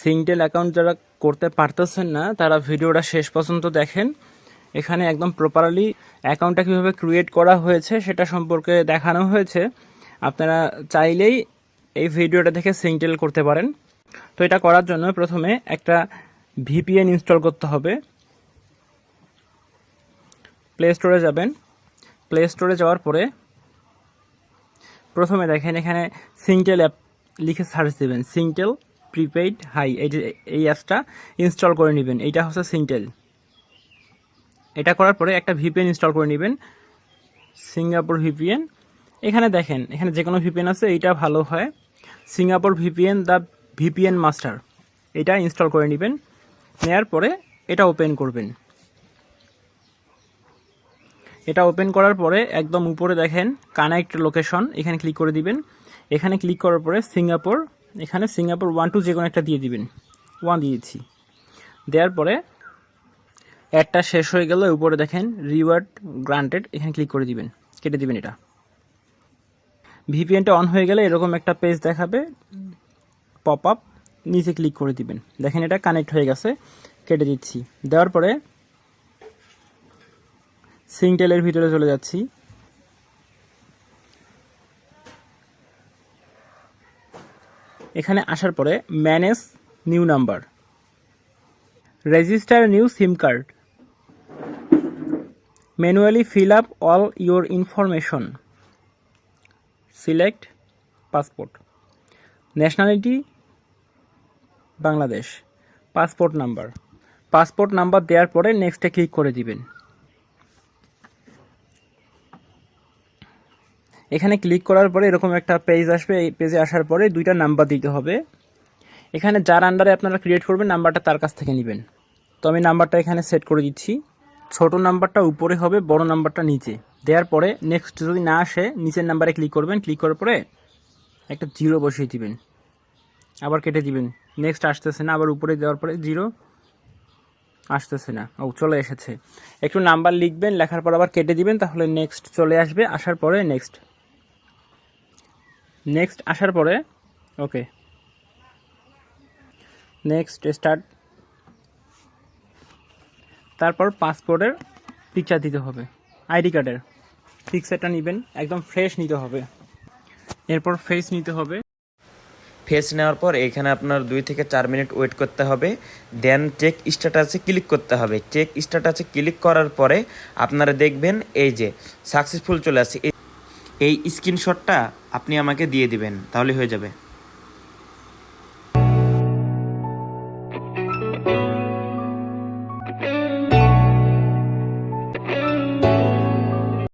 সিঙ্গটেল account যারা করতে পারতেছেন না তারা ভিডিওটা শেষ পর্যন্ত দেখেন। এখানে একদম প্রপারলি অ্যাকাউন্টটা কীভাবে ক্রিয়েট করা হয়েছে সেটা সম্পর্কে দেখানো হয়েছে। আপনারা চাইলেই এই ভিডিওটা দেখে সিঙ্গটেল করতে পারেন। তো এটা করার জন্য প্রথমে একটা ভিপিএন ইনস্টল করতে হবে। প্লে স্টোরে যাবেন। প্লে স্টোরে যাওয়ার পরে প্রথমে দেখেন এখানে সিঙ্গটেল অ্যাপ লিখে সার্চ দেবেন। সিঙ্গটেল প্রিপেইড হাই, এই অ্যাপসটা ইনস্টল করে নেবেন। এইটা হচ্ছে সিঙ্গটেল। এটা করার পরে একটা ভিপিএন ইনস্টল করে নেবেন, সিঙ্গাপুর ভিপিএন। এখানে দেখেন এখানে যে কোনো ভিপিএন আছে, এইটা ভালো হয়। Singapore VPN the VPN master, এটা ইনস্টল করে নেবেন। নেওয়ার পরে এটা ওপেন করবেন। এটা ওপেন করার পরে একদম উপরে দেখেন কানেক্ট লোকেশন, এখানে ক্লিক করে দিবেন। এখানে ক্লিক করার পরে সিঙ্গাপুর, এখানে সিঙ্গাপুর 1 2 যে কোনো একটা দিয়ে দিবেন। 1 দিয়েছি। দেওয়ার পরে অ্যাডটা শেষ হয়ে গেল, উপরে দেখেন রিওয়ার্ড গ্রান্টেড, এখানে ক্লিক করে দিবেন, কেটে দিবেন। এটা ভিপিএনটা অন হয়ে গেলে এরকম একটা পেজ দেখাবে, পপ আপ, নিচে ক্লিক করে দিবেন। দেখেন এটা কানেক্ট হয়ে গেছে, কেটে দিচ্ছি। দেওয়ার পরে সিঙ্গটেলের ভিতরে চলে যাচ্ছি। এখানে আসার পরে manage new number, register new SIM card, manually fill up all your information, select passport, nationality Bangladesh, passport number দেওয়ার পরে নেক্সটে ক্লিক করে দিবেন। এখানে ক্লিক করার পরে এরকম একটা পেজ আসবে। এই পেজে আসার পরে দুইটা নাম্বার দিতে হবে। এখানে যার আন্ডারে আপনারা ক্রিয়েট করবেন নাম্বারটা তার কাছ থেকে নেবেন। তো আমি নাম্বারটা এখানে সেট করে দিচ্ছি। ছোট নাম্বারটা উপরে হবে, বড় নাম্বারটা নিচে। দেওয়ার পরে নেক্সট যদি না আসে নিচের নাম্বারে ক্লিক করবেন। ক্লিক করার পরে একটা 0 বসিয়ে দিবেন, আবার কেটে দিবেন। নেক্সট আসতেছে না, আবার উপরে দেওয়ার পরে 0 আসতেছে না, ও চলে এসেছে। একটু নাম্বার লিখবেন, লেখার পর আবার কেটে দিবেন, তাহলে নেক্সট চলে আসবে। আসার পরে নেক্সট আসার পরে ওকে, নেক্সট স্টার্ট। তারপর পাসপোর্টের পিকচার দিতে হবে, আইডি কার্ডের পিকচারটা নেবেন, একদম ফ্রেশ নিতে হবে। এরপর ফেস নিতে হবে। ফেস নেওয়ার পর এখানে আপনার 2 থেকে 4 মিনিট ওয়েট করতে হবে। দেন চেক স্ট্যাটাসে ক্লিক করতে হবে। চেক স্ট্যাটাসে ক্লিক করার পরে আপনারা দেখবেন এই যে সাকসেসফুল চলে আসছে। এই স্ক্রিনশটটা আপনি আমাকে দিয়ে দিবেন, তাহলে হয়ে যাবে।